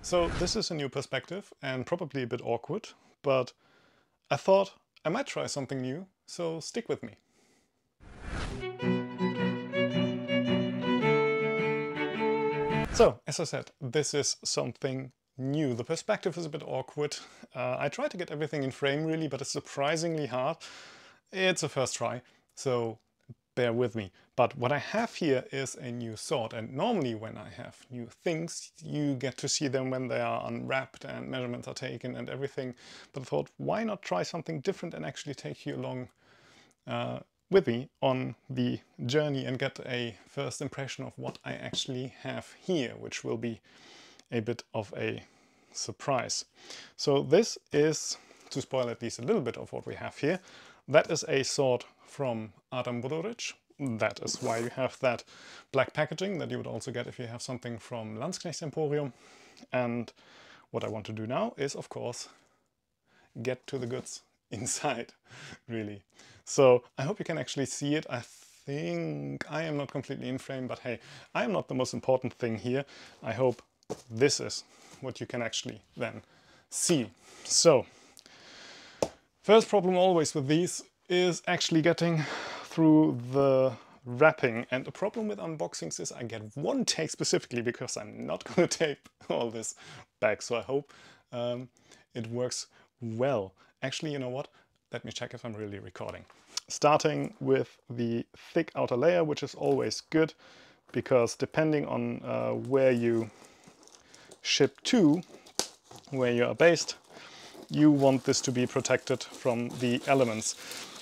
So this is a new perspective and probably a bit awkward, but I thought I might try something new, so stick with me. So, as I said, this is something new. The perspective is a bit awkward. I tried to get everything in frame really, but it's surprisingly hard. It's a first try, so bear with me. But what I have here is a new sword, and normally when I have new things, you get to see them when they are unwrapped and measurements are taken and everything. But I thought, why not try something different and actually take you along with me on the journey and get a first impression of what I actually have here, which will be a bit of a surprise. So this is, to spoil at least a little bit of what we have here, that is a sword from Ádám Bodorics. That is why you have that black packaging that you would also get if you have something from Landsknecht's Emporium. And what I want to do now is, of course, get to the goods inside, really. So I hope you can actually see it. I think I am not completely in frame, but hey, I am not the most important thing here. I hope this is what you can actually then see. So, first problem always with these is actually getting through the wrapping, and the problem with unboxings is I get one take specifically because I'm not going to tape all this back, so I hope it works well. Actually, you know what? Let me check if I'm really recording. Starting with the thick outer layer, which is always good, because depending on where you ship to, where you are based, you want this to be protected from the elements.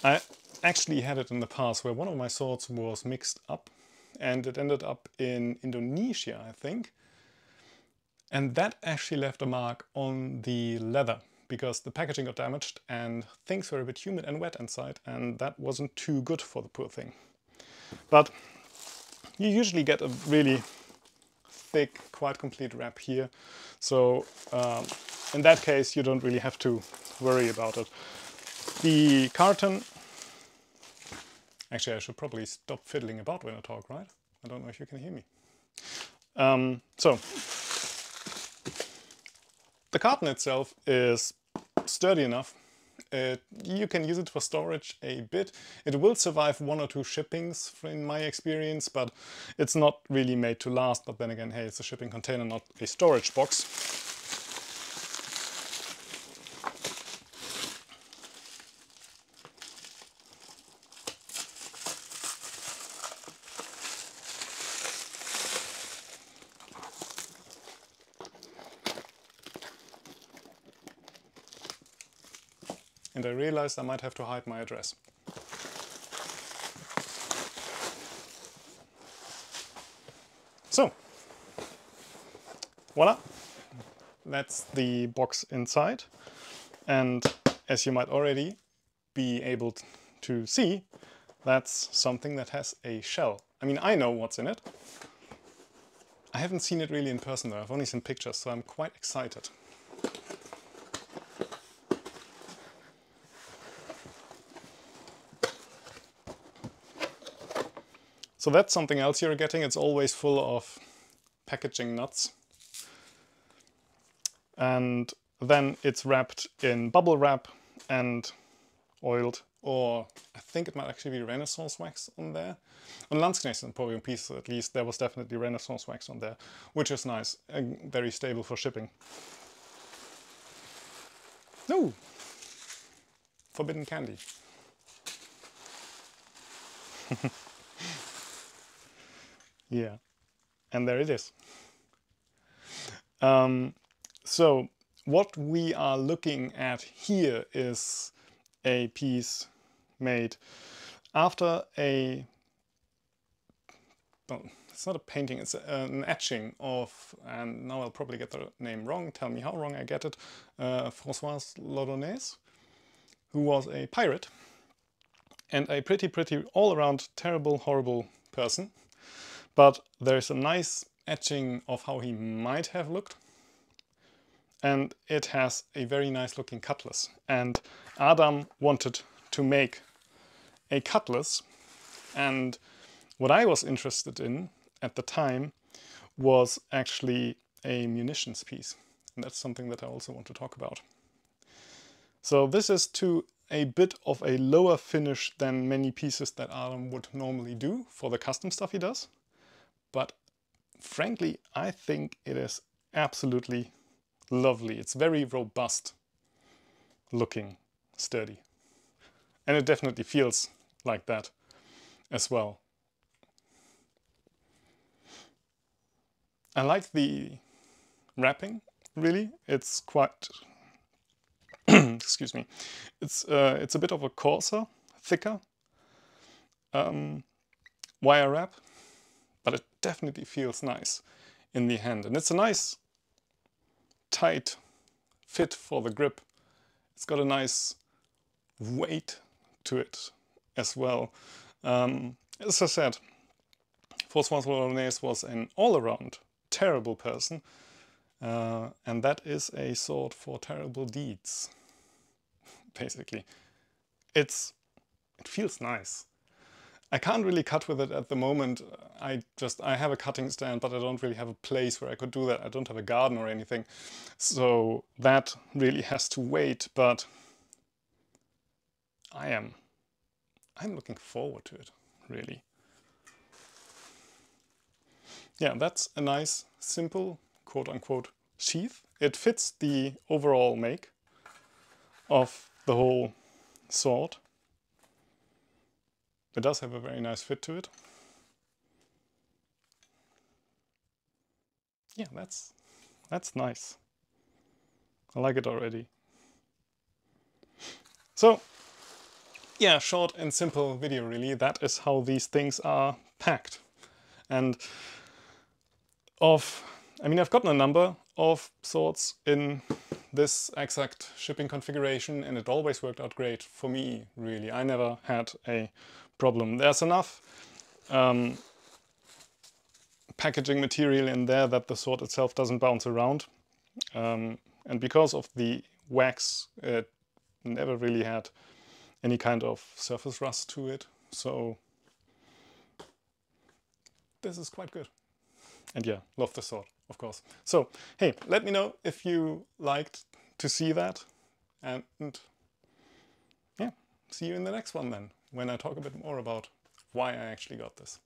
I actually had it in the past where one of my swords was mixed up and it ended up in Indonesia, I think. And that actually left a mark on the leather because the packaging got damaged and things were a bit humid and wet inside, and that wasn't too good for the poor thing. But you usually get a really thick, quite complete wrap here. So in that case, you don't really have to worry about it. The carton... Actually, I should probably stop fiddling about when I talk, right? I don't know if you can hear me. So, the carton itself is sturdy enough. You can use it for storage a bit. It will survive 1 or 2 shippings in my experience, but it's not really made to last. But then again, hey, it's a shipping container, not a storage box. And I realized I might have to hide my address. So, voila, that's the box inside. And as you might already be able to see, that's something that has a shell. I mean, I know what's in it. I haven't seen it really in person though, I've only seen pictures, so I'm quite excited. So that's something else you're getting. It's always full of packaging nuts. And then it's wrapped in bubble wrap and oiled, or I think it might actually be Renaissance wax on there. On Landsknecht's Emporium piece at least, there was definitely Renaissance wax on there, which is nice and very stable for shipping. No! Forbidden candy. Yeah, and there it is. So what we are looking at here is a piece made after a, well, it's not a painting, it's an etching of, and now I'll probably get the name wrong, tell me how wrong I get it, François Laudonnière, who was a pirate and a pretty all-around terrible, horrible person. But there's a nice etching of how he might have looked. And it has a very nice looking cutlass. And Ádám wanted to make a cutlass. And what I was interested in at the time was actually a munitions piece. And that's something that I also want to talk about. So this is to a bit of a lower finish than many pieces that Ádám would normally do for the custom stuff he does. But frankly, I think it is absolutely lovely. It's very robust looking, sturdy. And it definitely feels like that as well. I like the wrapping, really. It's quite, excuse me, it's a bit of a coarser, thicker wire wrap, but it definitely feels nice in the hand. And it's a nice, tight fit for the grip. It's got a nice weight to it as well. As I said, François Bolognese was an all-around terrible person, and that is a sword for terrible deeds, basically. It feels nice. I can't really cut with it at the moment. I have a cutting stand, but I don't really have a place where I could do that. I don't have a garden or anything, so that really has to wait, but I'm looking forward to it, really. Yeah, that's a nice, simple, quote-unquote, sheath. It fits the overall make of the whole sword. It does have a very nice fit to it. Yeah, that's nice. I like it already. So, yeah, short and simple video, really. That is how these things are packed. And I've gotten a number of swords in this exact shipping configuration, and it always worked out great for me, really. I never had a problem. There's enough packaging material in there that the sword itself doesn't bounce around. And because of the wax, it never really had any kind of surface rust to it. So this is quite good. And yeah, love the sword, of course. So, hey, let me know if you liked to see that. And yeah, see you in the next one then, when I talk a bit more about why I actually got this.